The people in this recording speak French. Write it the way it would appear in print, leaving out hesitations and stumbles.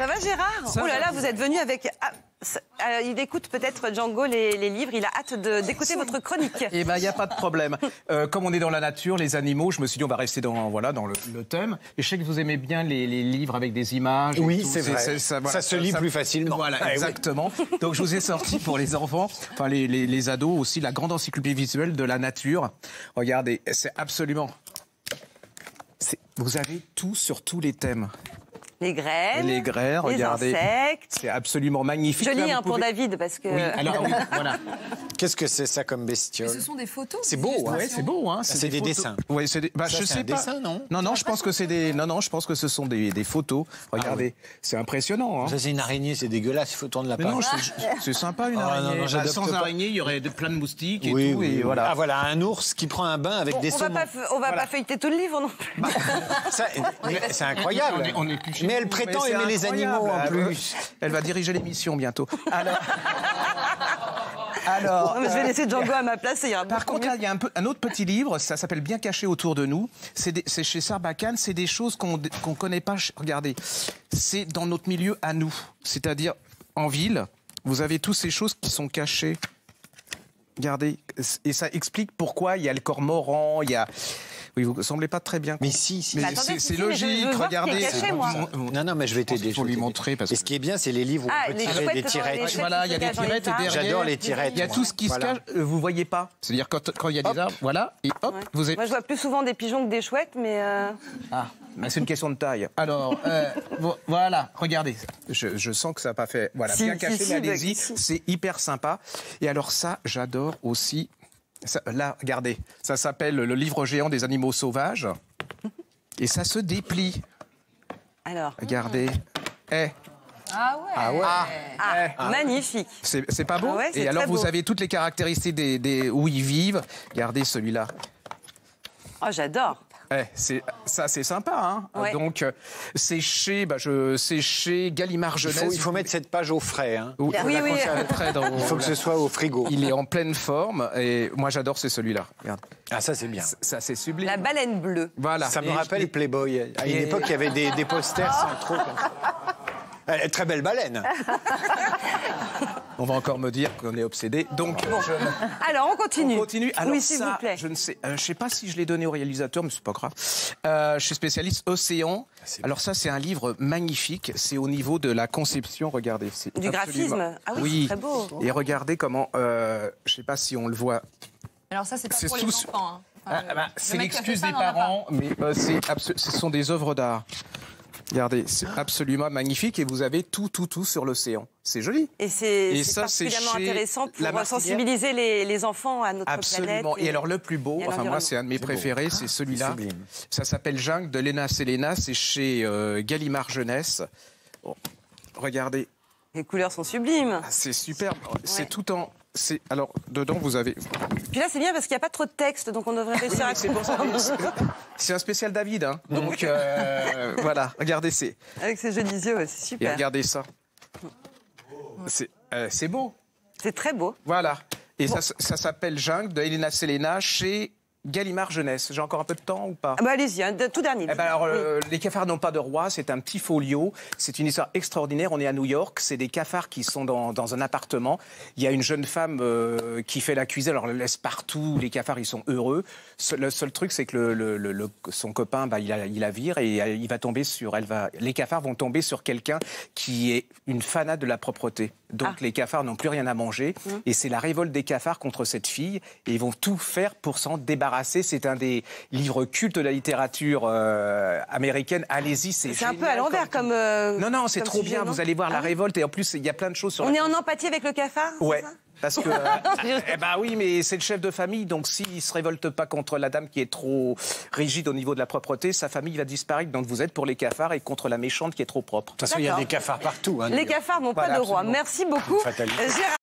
Ça va Gérard? Ça Oh là va. là, vous êtes venu avec... il écoute peut-être Django les livres, il a hâte d'écouter votre chronique. Eh ben, il n'y a pas de problème. Comme on est dans la nature, les animaux, je me suis dit, on va rester dans le thème. Et je sais que vous aimez bien les livres avec des images. et Oui, tout. c'est vrai. Ça se lit plus facilement. Voilà, Ah, oui. exactement. Donc, je vous ai sorti pour les enfants, enfin les ados aussi, la grande encyclopédie visuelle de la nature. Regardez, c'est absolument... Vous avez tout sur tous les thèmes. Les graines, Les grès, regardez. insectes. C'est absolument magnifique. Joli Là, vous pour pouvez- David, parce que... Oui, alors, oui, voilà. Qu'est-ce que c'est ça comme bestiole? Ce sont des photos. C'est beau, hein. Ouais, c'est beau, hein. C'est des photos. dessins. Ouais, c'est des... bah, Ça, je c'est sais un pas. dessin, non? Non, je pense que c'est des. Non, je pense que ce sont des photos. Regardez, c'est impressionnant. Hein. Ça, c'est une araignée, c'est dégueulasse, il faut tourner la Mais page. non, c'est sympa une Ah, non, araignée. non, j'adopte Sans pas. araignée, il y aurait plein de moustiques et Oui, tout. oui, Et oui. voilà. Ah voilà, un ours qui prend un bain avec des on va saumons. pas feuilleter tout le livre non plus. Ça, c'est incroyable. On est plus chez Mais elle nous, prétend mais c'est aimer les incroyable. animaux en Elle- plus. Elle va diriger l'émission bientôt. Alors, Non, mais je vais laisser Django à ma place, ça ira Par beaucoup contre, mieux. là, il y a un autre petit livre, ça s'appelle Bien caché autour de nous. C'est chez Sarbacane, c'est des choses qu'on connaît pas. Regardez, c'est dans notre milieu à nous. C'est-à-dire, en ville, vous avez toutes ces choses qui sont cachées. Regardez, et ça explique pourquoi il y a le cormoran, il y a... Oui, vous ne semblez pas très bien. Mais si. Mais attendez, c'est si, mais logique, je veux voir ce qui est regardez. caché, moi. Non, mais je vais t'aider. Il faut lui montrer parce Et que... ce qui est bien, c'est les livres où Ah, on peut les tirer chouettes des dans les tirettes. chouettes. Voilà, il y a des Dans les tirettes et arbres. derrière... J'adore les tirettes. Il y a tout ce qui se Voilà. cache, vous ne voyez pas. C'est-à-dire quand il y a des arbres, voilà, et hop, Ouais. vous avez... Moi, je vois plus souvent des pigeons que des chouettes, mais... Ah, mais c'est une question de taille. Alors, voilà, regardez. Je sens que ça n'a pas fait... Voilà, Si, bien si, caché, si, mais bah, allez-y, si. c'est hyper sympa. Et alors ça, j'adore aussi... Ça, là, regardez, ça s'appelle Le livre géant des animaux sauvages. Et ça se déplie. Alors, Regardez. Ah ouais. Ah ouais. magnifique. C'est pas beau? Ah ouais, c'est Et alors, très vous beau. avez toutes les caractéristiques où ils vivent. Regardez celui-là. Oh, j'adore. Ça, c'est sympa. Hein. Ouais. Donc, c'est chez Gallimard Jeunesse. Il faut mettre cette page au frais. Hein. Oui, Oui, la oui. conserverai dans- Il faut que ce soit au frigo. Il est en pleine forme et moi j'adore c'est celui-là. Regarde, Ah, ça, c'est bien. ça c'est sublime. La baleine bleue. Voilà. Ça me Et rappelle Playboy. À une Et- époque, il y avait des posters centraux comme ça. Très belle baleine. On va encore me dire qu'on est obsédé. Donc Alors, on continue. on continue. Alors oui, s'il ça, vous plaît. je ne sais pas si je l'ai donné au réalisateur, mais c'est pas grave. Je suis spécialiste océan. Alors ça, c'est un livre magnifique. C'est au niveau de la conception. Regardez, c'est Du absolument- graphisme. Ah oui, c'est très beau. Et regardez comment. Je sais pas si on le voit. Alors ça, c'est pas C'est pour les sous- enfants. Hein. Enfin, C'est le mec qui a fait l'excuse ça des n'en a pas. parents, mais ce sont des œuvres d'art. Regardez, c'est absolument magnifique et vous avez tout sur l'océan. C'est joli. Et c'est ça, c'est particulièrement chez intéressant La pour Martinière. sensibiliser les enfants à notre Absolument. planète. Et alors le plus beau, et à enfin moi l'environnement. c'est un de mes préférés, c'est celui-là. sublime. Ça s'appelle Jungle de Léna Selena, c'est chez Gallimard Jeunesse. Bon, regardez, Les couleurs sont sublimes. c'est superbe. C'est Ouais. tout en... Alors dedans vous avez... Puis là, c'est bien parce qu'il n'y a pas trop de texte, donc on devrait réussir à C'est pour ça. C'est un spécial David, hein. Donc voilà, regardez Avec ses jolis yeux, ouais, c'est et super. regardez ça. C'est beau. C'est très beau. Voilà. Et ça s'appelle Jungle de Elena Selena chez Gallimard Jeunesse. J'ai encore un peu de temps ou pas? Ah bah allez-y, hein, tout dernier. Eh ben alors, les cafards n'ont pas de roi, c'est un petit folio. C'est une histoire extraordinaire. On est à New York. C'est des cafards qui sont dans un appartement. Il y a une jeune femme qui fait la cuisine. Alors, elle le laisse partout. Les cafards, ils sont heureux. Le seul truc, c'est que son copain, il la vire et il va tomber sur... Les cafards vont tomber sur quelqu'un qui est une fanat de la propreté. Donc, les cafards n'ont plus rien à manger. Et c'est la révolte des cafards contre cette fille. Et ils vont tout faire pour s'en débarrasser. C'est un des livres cultes de la littérature américaine. Allez-y, c'est un peu à l'envers comme. Non, c'est comme trop sujet, bien. non Vous allez voir la Ah oui. révolte. Et en plus, il y a plein de choses sur On est en empathie avec le cafard c'est Ouais. ça Parce que, eh ben oui, mais c'est le chef de famille, donc s'il se révolte pas contre la dame qui est trop rigide au niveau de la propreté, sa famille va disparaître. Donc vous êtes pour les cafards et contre la méchante qui est trop propre. De toute façon, il y a D'accord. des cafards partout. Hein, Les New York. cafards n'ont pas Voilà, de roi. absolument. Merci beaucoup. Fatalité. Gérard.